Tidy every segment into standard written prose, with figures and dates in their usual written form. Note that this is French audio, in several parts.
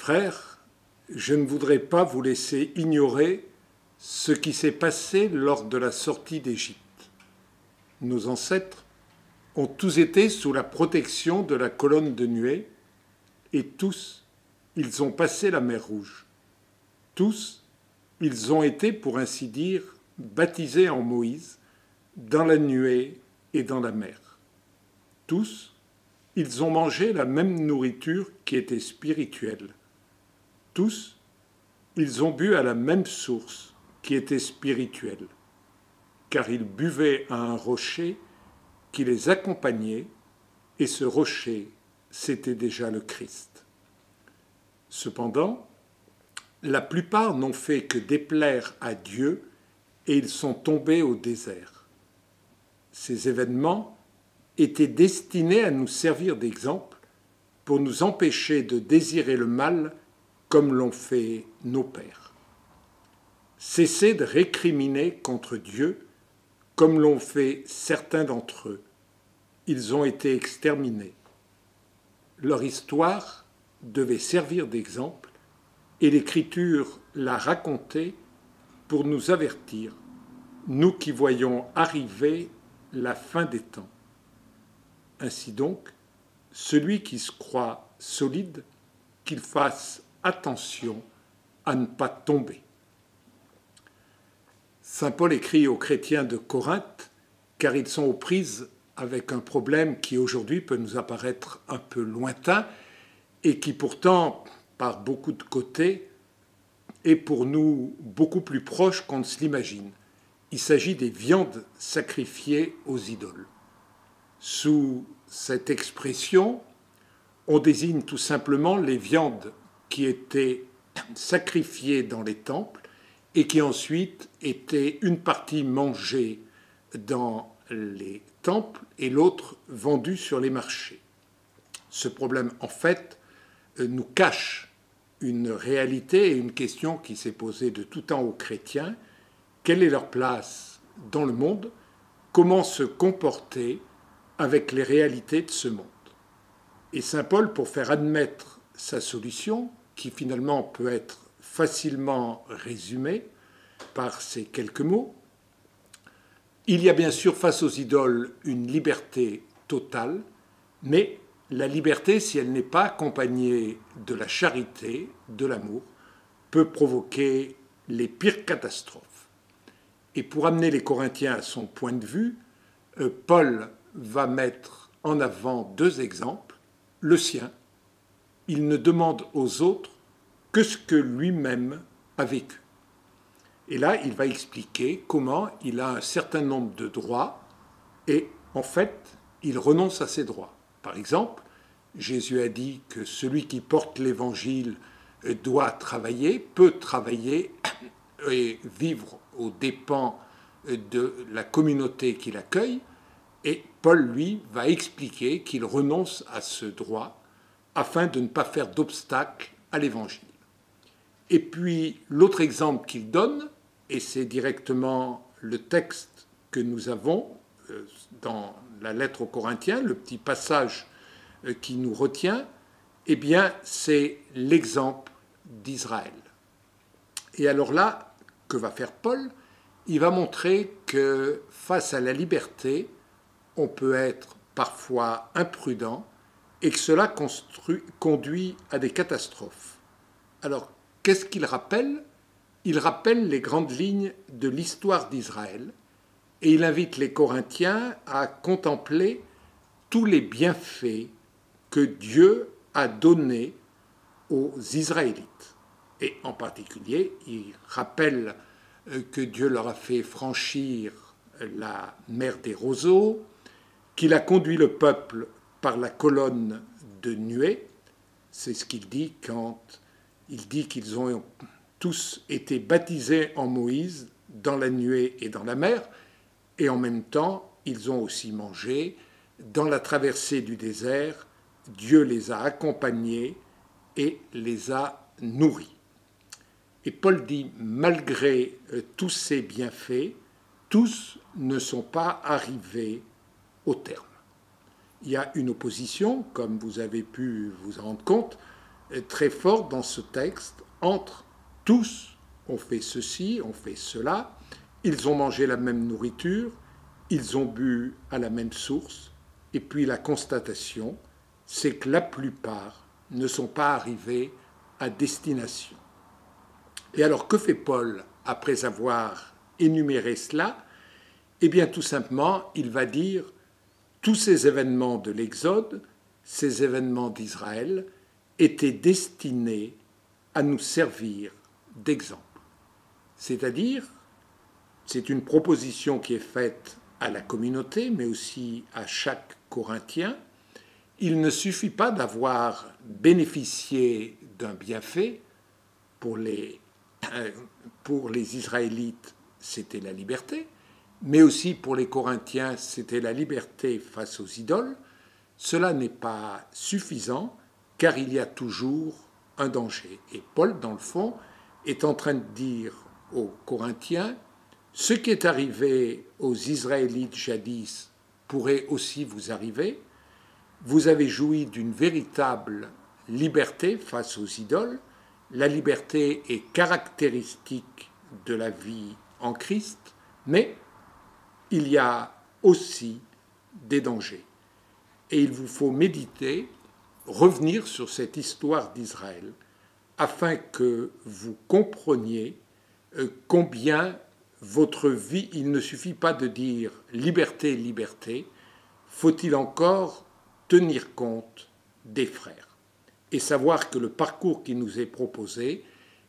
frères, je ne voudrais pas vous laisser ignorer ce qui s'est passé lors de la sortie d'Égypte. Nos ancêtres ont tous été sous la protection de la colonne de nuée et tous, ils ont passé la mer Rouge. Tous, ils ont été, pour ainsi dire, baptisés en Moïse, dans la nuée et dans la mer. Tous, ils ont mangé la même nourriture qui était spirituelle. Tous, ils ont bu à la même source qui était spirituelle, car ils buvaient à un rocher qui les accompagnait, et ce rocher, c'était déjà le Christ. Cependant, la plupart n'ont fait que déplaire à Dieu et ils sont tombés au désert. Ces événements étaient destinés à nous servir d'exemple pour nous empêcher de désirer le mal comme l'ont fait nos pères. Cessez de récriminer contre Dieu comme l'ont fait certains d'entre eux. Ils ont été exterminés. Leur histoire devait servir d'exemple et l'Écriture l'a racontée pour nous avertir, nous qui voyons arriver la fin des temps. Ainsi donc, celui qui se croit solide, qu'il fasse attention à ne pas tomber. Saint Paul écrit aux chrétiens de Corinthe, car ils sont aux prises avec un problème qui aujourd'hui peut nous apparaître un peu lointain et qui pourtant, par beaucoup de côtés, est pour nous beaucoup plus proche qu'on ne se l'imagine. Il s'agit des viandes sacrifiées aux idoles. Sous cette expression, on désigne tout simplement les viandes qui étaient sacrifiées dans les temples et qui ensuite étaient une partie mangée dans les temples et l'autre vendue sur les marchés. Ce problème, en fait, nous cache une réalité et une question qui s'est posée de tout temps aux chrétiens. Quelle est leur place dans le monde? Comment se comporter avec les réalités de ce monde? Et saint Paul, pour faire admettre sa solution, qui finalement peut être facilement résumée par ces quelques mots, il y a bien sûr face aux idoles une liberté totale, mais la liberté, si elle n'est pas accompagnée de la charité, de l'amour, peut provoquer les pires catastrophes. Et pour amener les Corinthiens à son point de vue, Paul va mettre en avant deux exemples. Le sien, il ne demande aux autres que ce que lui-même a vécu. Et là, il va expliquer comment il a un certain nombre de droits et, en fait, il renonce à ses droits. Par exemple, Jésus a dit que celui qui porte l'Évangile doit travailler, peut travailler et vivre aux dépens de la communauté qu'il accueille. Et Paul, lui, va expliquer qu'il renonce à ce droit afin de ne pas faire d'obstacle à l'Évangile. Et puis, l'autre exemple qu'il donne, et c'est directement le texte que nous avons dans la lettre aux Corinthiens, le petit passage qui nous retient, eh bien, c'est l'exemple d'Israël. Et alors là, que va faire Paul? Il va montrer que face à la liberté, on peut être parfois imprudent et que cela conduit à des catastrophes. Alors, qu'est-ce qu'il rappelle? Il rappelle les grandes lignes de l'histoire d'Israël et il invite les Corinthiens à contempler tous les bienfaits que Dieu a donnés aux Israélites. Et en particulier, il rappelle que Dieu leur a fait franchir la mer des roseaux, qu'il a conduit le peuple par la colonne de nuée. C'est ce qu'il dit quand il dit qu'ils ont tous été baptisés en Moïse dans la nuée et dans la mer, et en même temps, ils ont aussi mangé. Dans la traversée du désert, Dieu les a accompagnés et les a nourris. Et Paul dit, malgré tous ces bienfaits, tous ne sont pas arrivés au terme. Il y a une opposition, comme vous avez pu vous en rendre compte, très fort dans ce texte entre tous ont fait ceci, ont fait cela, ils ont mangé la même nourriture, ils ont bu à la même source, et puis la constatation, c'est que la plupart ne sont pas arrivés à destination. Et alors que fait Paul après avoir énuméré cela? Eh bien tout simplement, il va dire tous ces événements de l'Exode, ces événements d'Israël, étaient destinés à nous servir d'exemple. C'est-à-dire, c'est une proposition qui est faite à la communauté, mais aussi à chaque Corinthien. Il ne suffit pas d'avoir bénéficié d'un bienfait. Pour les Israélites, c'était la liberté, mais aussi pour les Corinthiens, c'était la liberté face aux idoles. Cela n'est pas suffisant, car il y a toujours un danger. Et Paul, dans le fond, est en train de dire aux Corinthiens, ce qui est arrivé aux Israélites jadis pourrait aussi vous arriver. Vous avez joui d'une véritable liberté face aux idoles. La liberté est caractéristique de la vie en Christ, mais il y a aussi des dangers. Et il vous faut méditer, revenir sur cette histoire d'Israël, afin que vous compreniez combien votre vie, il ne suffit pas de dire liberté, liberté, faut-il encore tenir compte des frères et savoir que le parcours qui nous est proposé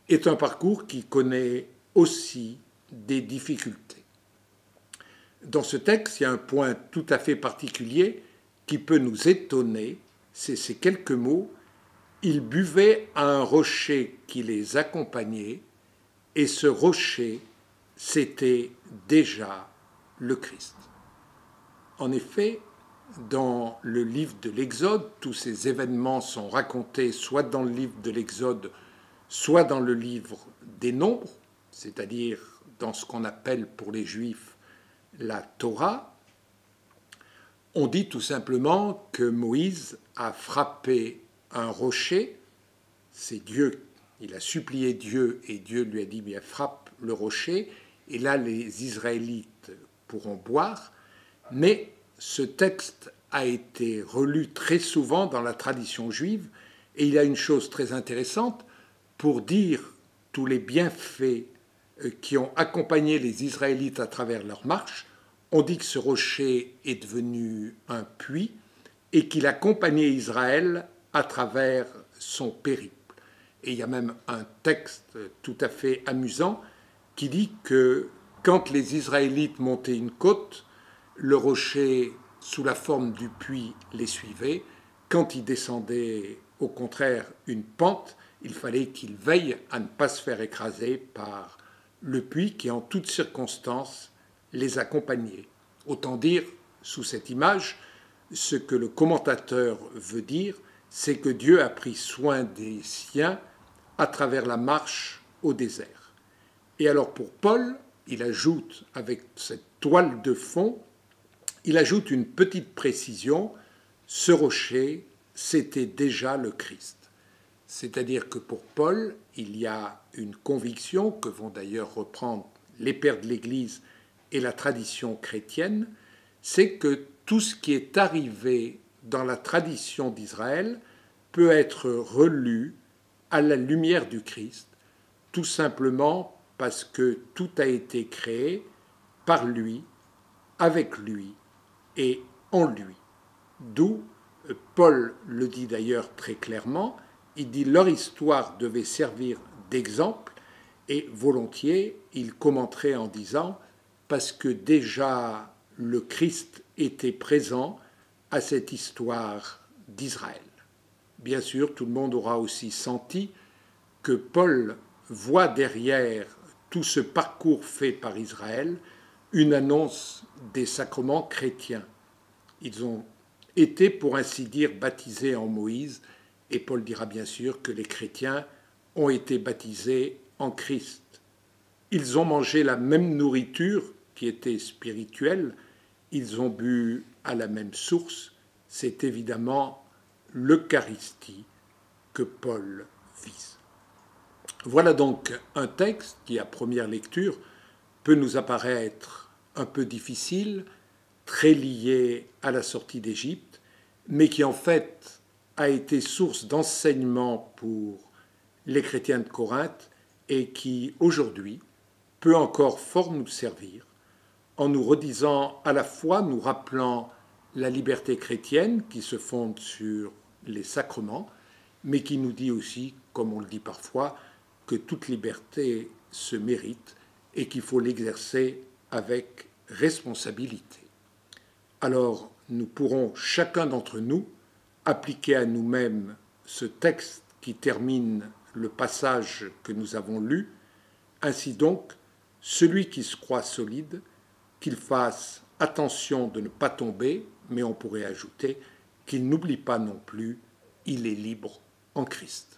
est un parcours qui connaît aussi des difficultés. Dans ce texte, il y a un point tout à fait particulier qui peut nous étonner, c'est ces quelques mots. Ils buvaient à un rocher qui les accompagnait, et ce rocher, c'était déjà le Christ. En effet, dans le livre de l'Exode, tous ces événements sont racontés soit dans le livre de l'Exode, soit dans le livre des Nombres, c'est-à-dire dans ce qu'on appelle pour les Juifs la Torah. On dit tout simplement que Moïse a frappé un rocher, c'est Dieu, il a supplié Dieu et Dieu lui a dit bien frappe le rocher, et là les Israélites pourront boire, mais ce texte a été relu très souvent dans la tradition juive et il y a une chose très intéressante pour dire tous les bienfaits qui ont accompagné les Israélites à travers leur marche. On dit que ce rocher est devenu un puits et qu'il accompagnait Israël à travers son périple. Et il y a même un texte tout à fait amusant qui dit que quand les Israélites montaient une côte, le rocher, sous la forme du puits, les suivait. Quand ils descendaient, au contraire, une pente, il fallait qu'ils veillent à ne pas se faire écraser par le puits qui, en toutes circonstances, les accompagnait. Autant dire, sous cette image, ce que le commentateur veut dire, c'est que Dieu a pris soin des siens à travers la marche au désert. Et alors pour Paul, il ajoute, avec cette toile de fond, il ajoute une petite précision, ce rocher, c'était déjà le Christ. C'est-à-dire que pour Paul, il y a une conviction que vont d'ailleurs reprendre les pères de l'Église et la tradition chrétienne, c'est que tout ce qui est arrivé dans la tradition d'Israël peut être relu à la lumière du Christ, tout simplement parce que tout a été créé par lui, avec lui et en lui. D'où Paul le dit d'ailleurs très clairement, il dit leur histoire devait servir d'exemple et volontiers il commenterait en disant parce que déjà le Christ était présent à cette histoire d'Israël. Bien sûr, tout le monde aura aussi senti que Paul voit derrière tout ce parcours fait par Israël une annonce des sacrements chrétiens. Ils ont été, pour ainsi dire, baptisés en Moïse, et Paul dira bien sûr que les chrétiens ont été baptisés en Christ. Ils ont mangé la même nourriture qui était spirituelle, ils ont bu à la même source, c'est évidemment l'Eucharistie que Paul vise. Voilà donc un texte qui, à première lecture, peut nous apparaître un peu difficile, très lié à la sortie d'Égypte, mais qui en fait a été source d'enseignement pour les chrétiens de Corinthe et qui, aujourd'hui, peut encore fort nous servir en nous redisant à la fois, nous rappelant la liberté chrétienne qui se fonde sur les sacrements, mais qui nous dit aussi, comme on le dit parfois, que toute liberté se mérite et qu'il faut l'exercer avec responsabilité. Alors nous pourrons, chacun d'entre nous, appliquer à nous-mêmes ce texte qui termine le passage que nous avons lu. Ainsi donc, celui qui se croit solide, qu'il fasse attention de ne pas tomber, mais on pourrait ajouter qu'il n'oublie pas non plus, il est libre en Christ.